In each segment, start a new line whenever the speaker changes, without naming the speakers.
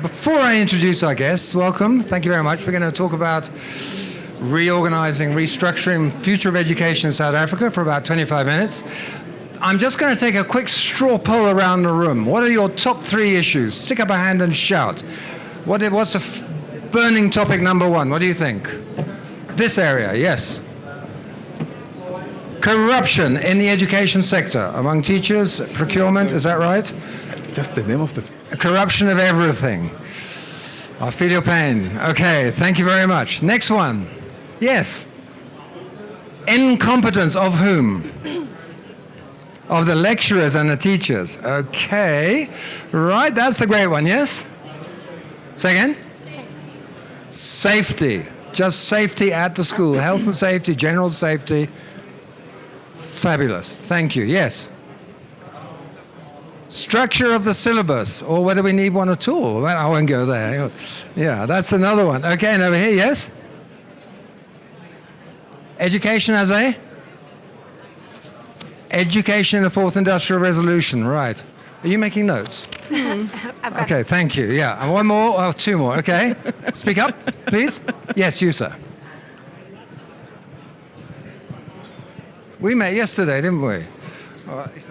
before I introduce our guests, welcome. Thank you very much. We're going to talk about reorganizing, restructuring, future of education in South Africa for about 25 minutes. I'm just going to take a quick straw poll around the room. What are your top 3 issues? Stick up a hand and shout. What's the burning topic number 1? What do you think? This area, yes. Corruption in the education sector among teachers, procurement, is that right?
Just the name of the...
Corruption of everything. I feel your pain. Okay, thank you very much. Next one. Yes. Incompetence of whom? Of the lecturers and the teachers. Okay. Right, that's a great one, yes? Say again? Safety. Just safety at the school. Health and safety, general safety. Fabulous. Thank you. Yes. Structure of the syllabus, or whether we need one at all. Well, I won't go there. Yeah, that's another one. Okay, and over here, yes? Education as a? Education in the 4th Industrial Revolution, right. Are you making notes? Okay, thank you. Yeah, and one more, or 2 more, okay. Speak up, please. Yes, you, sir. We met yesterday, didn't we?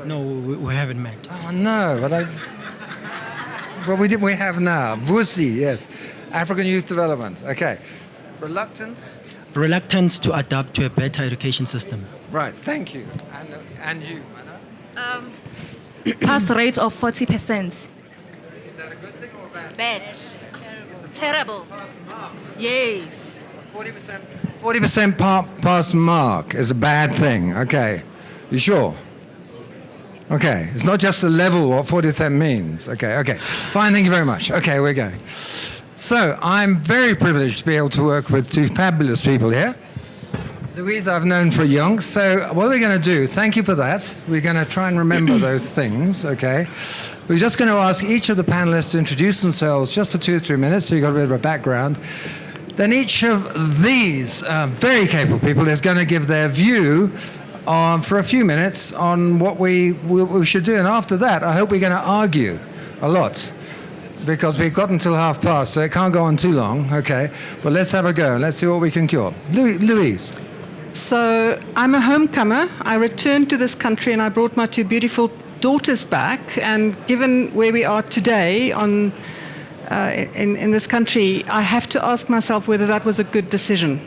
No, we haven't met.
Oh, no, but I just... Well, we have now. VUSI, yes. African Youth Development, okay. Reluctance?
Reluctance to adapt to a better education system.
Right, thank you. And you, Mana?
Pass rate of 40%.
Is that a good thing or a bad thing?
Bad. Terrible. Yes.
40% pass mark is a bad thing. Okay. You sure? Okay. It's not just the level what 40% means. Okay. Fine, thank you very much. Okay, we're going. So I'm very privileged to be able to work with 2 fabulous people here. Louise, I've known for yonks. So what are we going to do? Thank you for that. We're going to try and remember those things, okay? We're just going to ask each of the panelists to introduce themselves just for 2 or 3 minutes, so you've got a bit of a background. Then each of these very capable people is going to give their view for a few minutes on what we should do. And after that, I hope we're going to argue a lot, because we've got until past, so it can't go on too long, okay? But let's have a go, and let's see what we can cure. Louise.
So I'm a homecomer. I returned to this country and I brought my 2 beautiful daughters back. And given where we are today in this country, I have to ask myself whether that was a good decision.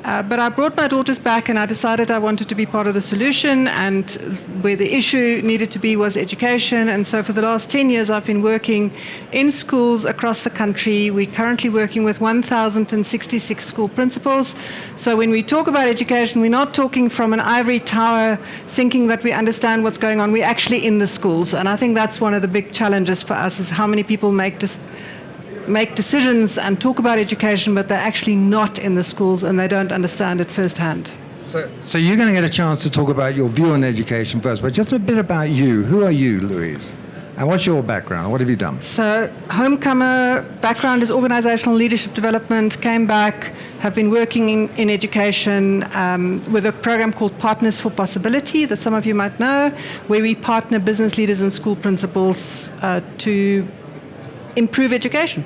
But I brought my daughters back and I decided I wanted to be part of the solution, and where the issue needed to be was education. And so for the last 10 years I've been working in schools across the country. We're currently working with 1,066 school principals. So when we talk about education, we're not talking from an ivory tower thinking that we understand what's going on. We're actually in the schools. And I think that's one of the big challenges for us, is how many people make decisions and talk about education, but they're actually not in the schools and they don't understand it firsthand.
So you're going to get a chance to talk about your view on education first, but just a bit about you. Who are you, Louise? And what's your background? What have you done?
So, homecomer background is organizational leadership development, came back, have been working in education with a program called Partners for Possibility that some of you might know, where we partner business leaders and school principals to improve education.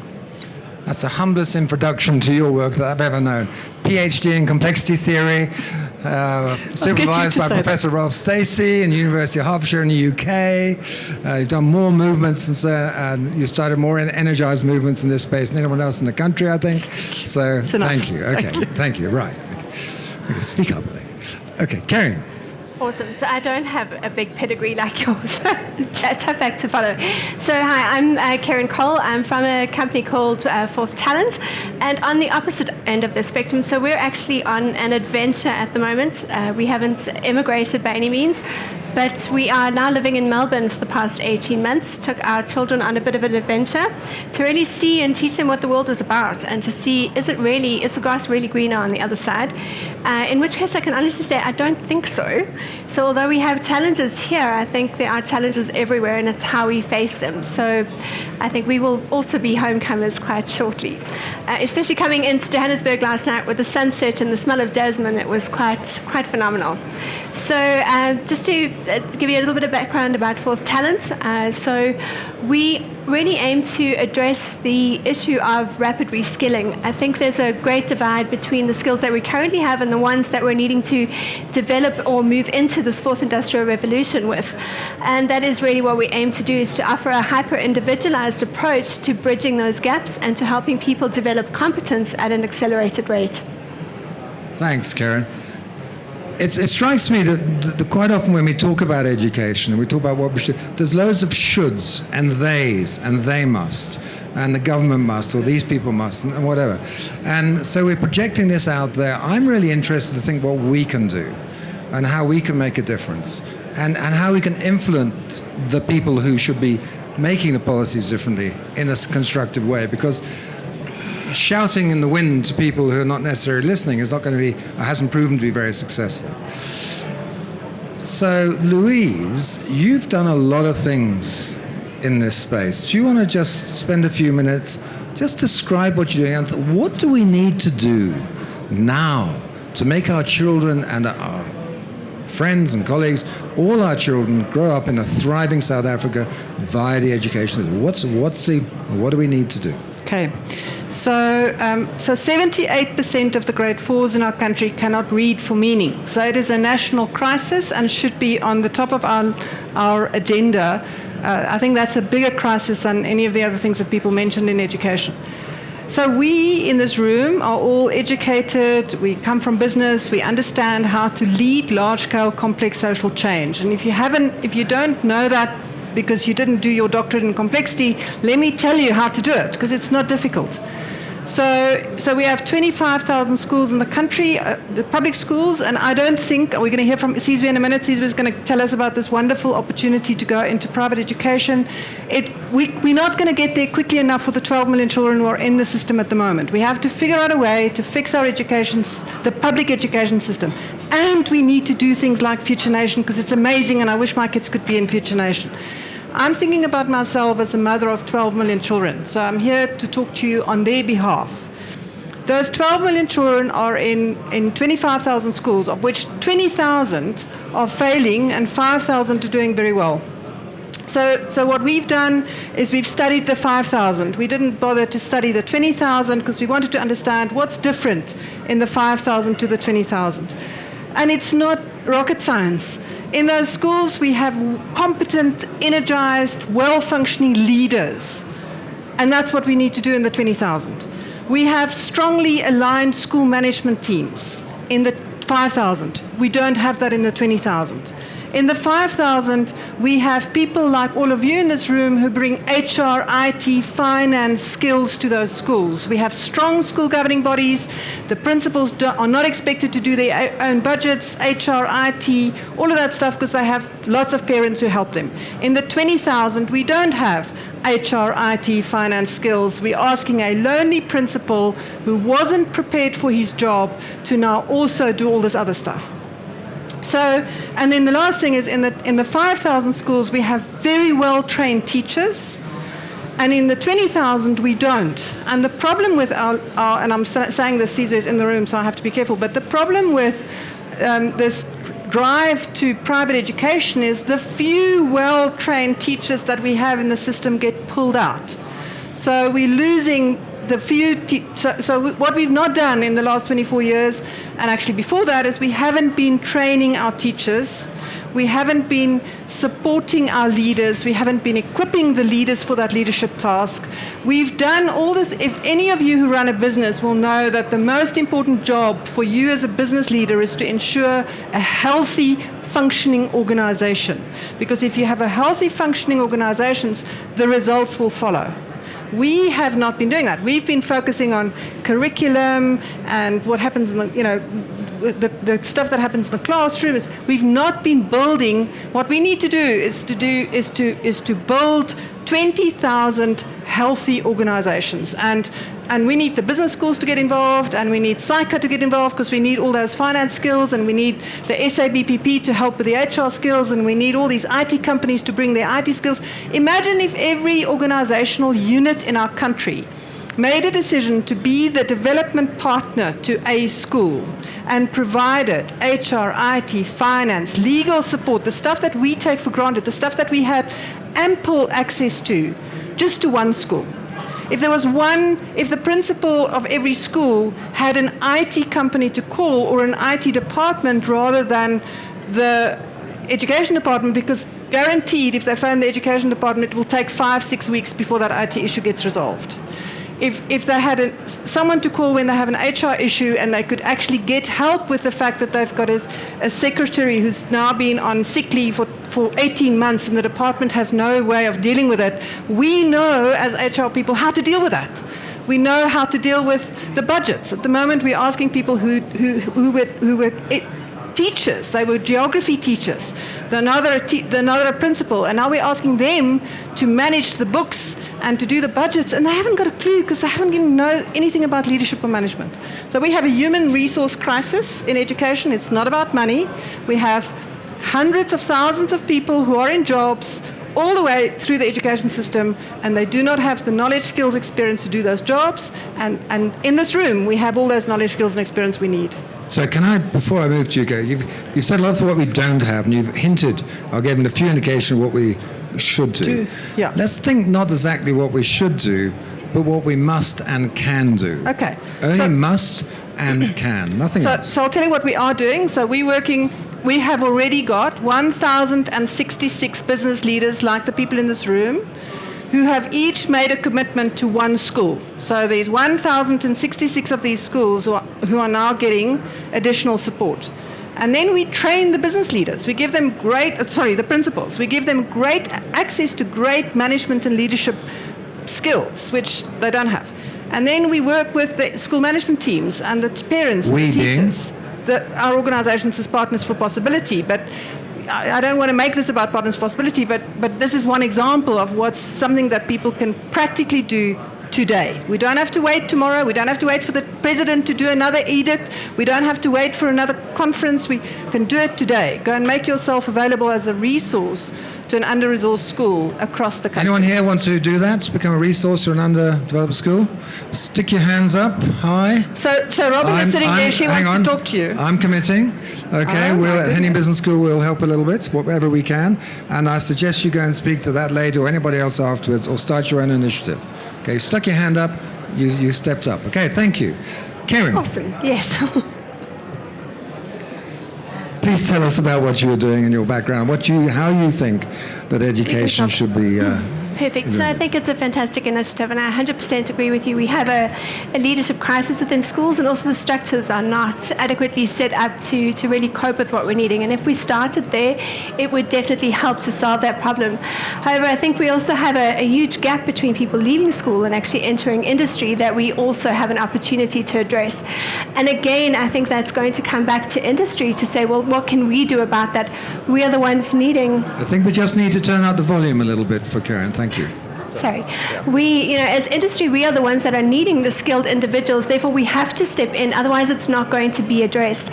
That's the humblest introduction to your work that I've ever known. PhD in complexity theory, supervised by Professor Rolf Stacey in the University of Hertfordshire in the UK. You've done more movements, and you started more energized movements in this space than anyone else in the country, I think. So thank you. Okay, thank you. Right. Okay, speak up. Okay, Karen.
Awesome. So I don't have a big pedigree like yours. A tough act to follow. So hi, I'm Karen Cole. I'm from a company called Fourth Talent, and on the opposite end of the spectrum. So we're actually on an adventure at the moment. We haven't immigrated by any means, but we are now living in Melbourne for the past 18 months. Took our children on a bit of an adventure to really see and teach them what the world was about, and to see, is the grass really greener on the other side? In which case I can honestly say I don't think so. So although we have challenges here, I think there are challenges everywhere, and it's how we face them. So I think we will also be homecomers quite shortly. Especially coming into Johannesburg last night with the sunset and the smell of jasmine, it was quite phenomenal. So just to give you a little bit of background about Fourth Talent. So we really aim to address the issue of rapid reskilling. I think there's a great divide between the skills that we currently have and the ones that we're needing to develop or move into this fourth industrial revolution with. And that is really what we aim to do, is to offer a hyper-individualized approach to bridging those gaps and to helping people develop competence at an accelerated rate.
Thanks, Karen. It strikes me that quite often when we talk about education and we talk about what we should, there's loads of shoulds and theys and they must and the government must or these people must and whatever. And so we're projecting this out there. I'm really interested to think what we can do and how we can make a difference and how we can influence the people who should be making the policies differently in a constructive way, because shouting in the wind to people who are not necessarily listening is not going to be, hasn't proven to be very successful. So, Louise, you've done a lot of things in this space. Do you want to just spend a few minutes, just describe what you're doing, and what do we need to do now to make our children and our friends and colleagues, all our children, grow up in a thriving South Africa via the education system? What do we need to do?
Okay. So 78% of the grade 4s in our country cannot read for meaning. So it is a national crisis and should be on the top of our agenda. I think that's a bigger crisis than any of the other things that people mentioned in education. So we in this room are all educated, we come from business, we understand how to lead large-scale complex social change. And if you don't know that because you didn't do your doctorate in complexity, let me tell you how to do it, because it's not difficult. So we have 25,000 schools in the country, the public schools, and I don't think, we're going to hear from Sizwe in a minute. Sizwe is going to tell us about this wonderful opportunity to go into private education. We're not going to get there quickly enough for the 12 million children who are in the system at the moment. We have to figure out a way to fix our education, the public education system. And we need to do things like Future Nation, because it's amazing, and I wish my kids could be in Future Nation. I'm thinking about myself as a mother of 12 million children, so I'm here to talk to you on their behalf. Those 12 million children are in 25,000 schools, of which 20,000 are failing and 5,000 are doing very well. So what we've done is we've studied the 5,000. We didn't bother to study the 20,000 because we wanted to understand what's different in the 5,000 to the 20,000. And it's not rocket science. In those schools, we have competent, energized, well-functioning leaders. And that's what we need to do in the 20,000. We have strongly aligned school management teams in the 5,000. We don't have that in the 20,000. In the 5,000, we have people like all of you in this room who bring HR, IT, finance skills to those schools. We have strong school governing bodies. The principals are not expected to do their own budgets, HR, IT, all of that stuff, because they have lots of parents who help them. In the 20,000, we don't have HR, IT, finance skills. We're asking a lonely principal who wasn't prepared for his job to now also do all this other stuff. So, and then the last thing is in the 5,000 schools, we have very well-trained teachers, and in the 20,000, we don't. And the problem with our and I'm saying this, Sizwe is in the room, so I have to be careful, but the problem with this drive to private education is the few well-trained teachers that we have in the system get pulled out. So we're losing the few, so what we've not done in the last 24 years, and actually before that, is we haven't been training our teachers, we haven't been supporting our leaders, we haven't been equipping the leaders for that leadership task. We've done all this. If any of you who run a business will know that the most important job for you as a business leader is to ensure a healthy, functioning organization. Because if you have a healthy, functioning organizations, the results will follow. We have not been doing that. We've been focusing on curriculum and what happens in the stuff that happens in the classroom. We've not been building. What we need to do is to build 20,000 healthy organizations, and we need the business schools to get involved, and we need SAICA to get involved, because we need all those finance skills, and we need the SABPP to help with the HR skills, and we need all these IT companies to bring their IT skills. Imagine if every organizational unit in our country made a decision to be the development partner to a school and provided HR, IT, finance, legal support, the stuff that we take for granted, the stuff that we had ample access to, just to one school. If the principal of every school had an IT company to call or an IT department rather than the education department, because guaranteed if they phone the education department, it will take 5-6 weeks before that IT issue gets resolved. If they had someone to call when they have an HR issue and they could actually get help with the fact that they've got a secretary who's now been on sick leave for 18 months and the department has no way of dealing with it, we know as HR people how to deal with that. We know how to deal with the budgets. At the moment, we're asking people who were teachers. They were geography teachers. They're now a principal, and now we're asking them to manage the books and to do the budgets, and they haven't got a clue because they haven't even know anything about leadership or management. So we have a human resource crisis in education. It's not about money. We have hundreds of thousands of people who are in jobs all the way through the education system, and they do not have the knowledge, skills, experience to do those jobs. And in this room, we have all those knowledge, skills, and experience we need.
So can I, before I move to you, you've said a lot of what we don't have, and you've hinted, or given a few indications of what we should do.
Yeah.
Let's think not exactly what we should do, but what we must and can do.
Okay.
Only must and can, nothing else.
So I'll tell you what we are doing. So we have already got 1,066 business leaders like the people in this room who have each made a commitment to one school. So there's 1,066 of these schools who are now getting additional support. And then we train the business leaders. We give them the principals. We give them great access to great management and leadership skills, which they don't have. And then we work with the school management teams and the parents and the teachers. Our organizations as Partners for Possibility, but I don't want to make this about Partners for Possibility, but this is one example of what's something that people can practically do today. We don't have to wait tomorrow. We don't have to wait for the president to do another edict. We don't have to wait for another conference. We can do it today. Go and make yourself available as a resource to an under-resourced school across the country.
Anyone here want to do that? Become a resource for an underdeveloped school? Stick your hands up high.
So Robin is sitting there. She wants to talk to you.
I'm committing. Okay, we'll at Henning Business School we'll help a little bit, whatever we can. And I suggest you go and speak to that lady or anybody else afterwards, or start your own initiative. Okay, you stuck your hand up. You stepped up. Okay, thank you. Karen.
Awesome. Yes.
Please tell us about what you were doing in your background, how you think that education should be.
Perfect. So I think it's a fantastic initiative, and I 100% agree with you. We have a leadership crisis within schools, and also the structures are not adequately set up to really cope with what we're needing. And if we started there, it would definitely help to solve that problem. However, I think we also have a huge gap between people leaving school and actually entering industry that we also have an opportunity to address. And again, I think that's going to come back to industry to say, well, what can we do about that? We are the ones needing.
I think we just need to turn up the volume a little bit for Karen. Thank you.
Sorry. We, as industry, we are the ones that are needing the skilled individuals. Therefore, we have to step in. Otherwise, it's not going to be addressed.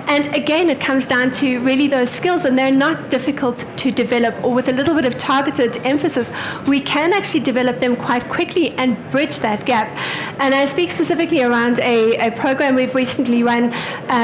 And again, it comes down to really those skills, and they're not difficult to develop, or with a little bit of targeted emphasis, we can actually develop them quite quickly and bridge that gap. And I speak specifically around a program we've recently run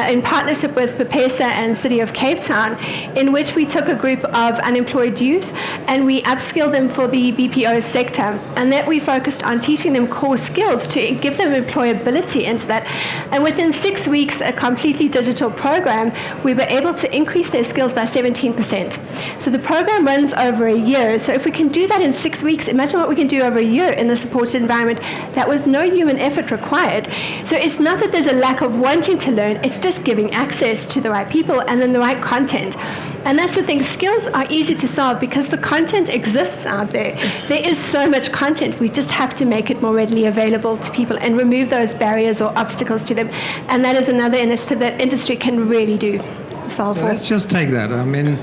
in partnership with PEPESA and City of Cape Town, in which we took a group of unemployed youth and we upskilled them for the BPO sector. And that we focused on teaching them core skills to give them employability into that. And within 6 weeks, a completely digital program, we were able to increase their skills by 17%. So the program runs over a year. So if we can do that in 6 weeks, imagine what we can do over a year in the supported environment. That was no human effort required. So it's not that there's a lack of wanting to learn, it's just giving access to the right people and then the right content. And that's the thing, skills are easy to solve because the content exists out there. There is so much content, we just have to make it more readily available to people and remove those barriers or obstacles to them. And that is another initiative that industry can really do.
So let's just take that. I mean,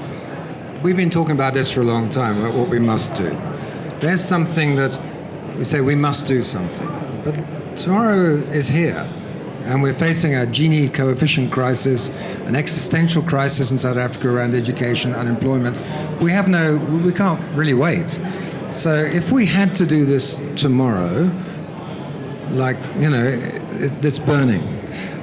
we've been talking about this for a long time, about what we must do. There's something that we say we must do something, but tomorrow is here. And we're facing a Gini coefficient crisis, an existential crisis in South Africa around education, unemployment. We can't really wait. So if we had to do this tomorrow, like, it's burning.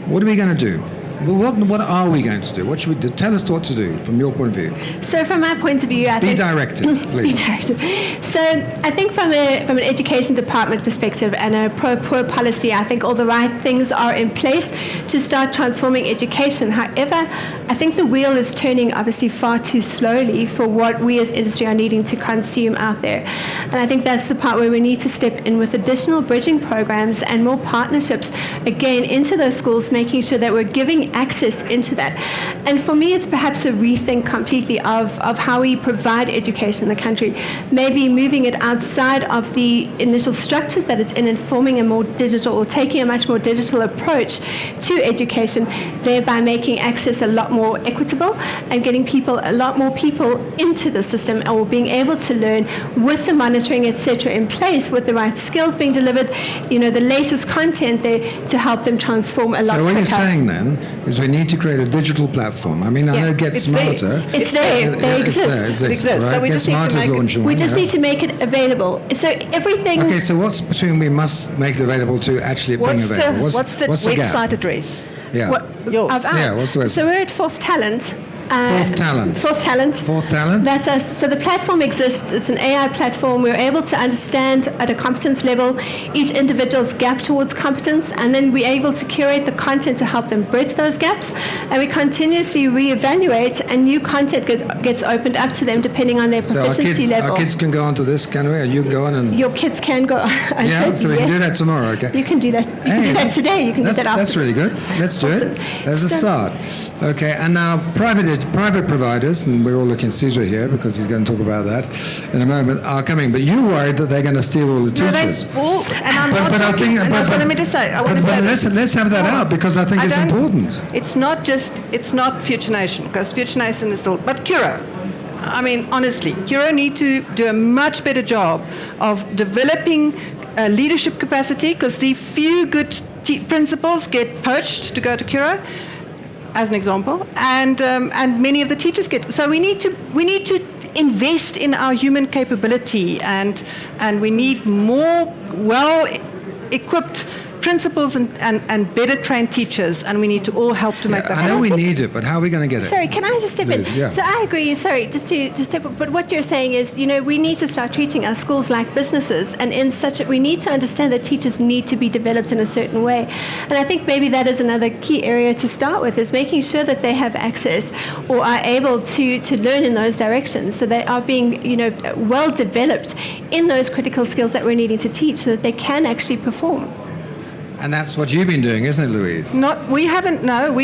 What are we going to do? Well, what are we going to do? What should we do? Tell us what to do from your point of view.
So from my point of view, I
Be
think...
directed, please.
Be directed. So I think from an education department perspective and a pro-poor policy, I think all the right things are in place to start transforming education. However, I think the wheel is turning obviously far too slowly for what we as industry are needing to consume out there. And I think that's the part where we need to step in with additional bridging programs and more partnerships, again, into those schools, making sure that we're giving access into that. And for me, it's perhaps a rethink completely of how we provide education in the country, maybe moving it outside of the initial structures that it's in and forming a more digital or taking a much more digital approach to education, thereby making access a lot more equitable and getting a lot more people into the system or being able to learn with the monitoring, etc., in place, with the right skills being delivered, the latest content there to help them transform a lot quicker.
So what you're saying then is we need to create a digital platform. I mean, I know Get Smarter.
It's there. They exist.
It exists.
Right?
So we
Get
just need to
Smarter's
make it-
launching
We
one,
just
yeah.
need to make it available. So everything...
Okay, so what's between we must make it available to actually it being
What's
available?
what's the
gap?
website address?
Yeah.
Yours.
of ours.
Yeah, what's the website?
So we're at Fourth Talent.
Fourth Talent.
Fourth Talent.
Fourth Talent?
That's us. So the platform exists. It's an AI platform. We're able to understand at a competence level each individual's gap towards competence, and then we're able to curate the content to help them bridge those gaps. And we continuously reevaluate, and new content gets opened up to them depending on their
So
proficiency level.
our kids can go onto this, can we? And you can go on and...
Your kids can go.
Yeah, so we can do that tomorrow, okay?
You can do that. You can do that today. You can do that after.
That's really good. Let's do it.
Awesome.
There's a
So-
start. Okay, and now private providers, and we're all looking at Caesar here because he's going to talk about that in a moment, are coming. But you're worried that they're going to steal all the teachers.
Let me just say, I want to say
let's have that out because I think it's important.
It's not Future Nation, because Future Nation is still, but Curo. I mean, honestly, Curo need to do a much better job of developing leadership capacity, because the few good principals get poached to go to Curo, as an example, and many of the teachers get. So we need to invest in our human capability, and we need more well-equipped principals and better trained teachers, and we need to all help to make that
I know
happen.
we need it, but how are we going to get it?
Sorry, can I just step in?
Please, yeah.
So I agree. Sorry, just to. But what you're saying is, we need to start treating our schools like businesses, and we need to understand that teachers need to be developed in a certain way. And I think maybe that is another key area to start with, is making sure that they have access or are able to learn in those directions, so they are being well developed in those critical skills that we're needing to teach, so that they can actually perform.
And that's what you've been doing, isn't it, Louise?
We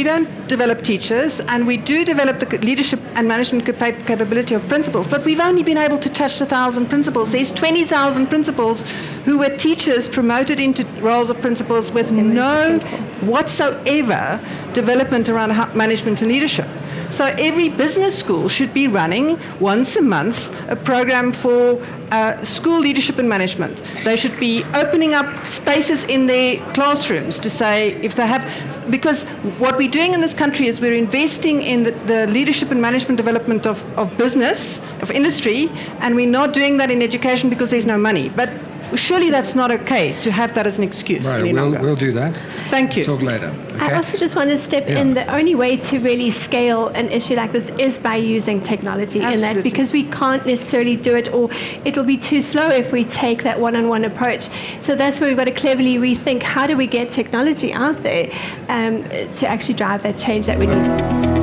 don't develop teachers, and we do develop the leadership and management capability of principals, but we've only been able to touch 1,000 principals. There's 20,000 principals who were teachers promoted into roles of principals with no whatsoever development around management and leadership. So every business school should be running once a month a program for school leadership and management. They should be opening up spaces in their classrooms to say if they have, because what we're doing in this country is we're investing in the leadership and management development of business, of industry, and we're not doing that in education because there's no money. But surely that's not okay to have that as an excuse.
Right, we'll do that.
Thank you.
Talk later. Okay?
I also just want to step in. The only way to really scale an issue like this is by using technology in that, because we can't necessarily do it, or it'll be too slow if we take that one-on-one approach. So that's where we've got to cleverly rethink, how do we get technology out there to actually drive that change that we need.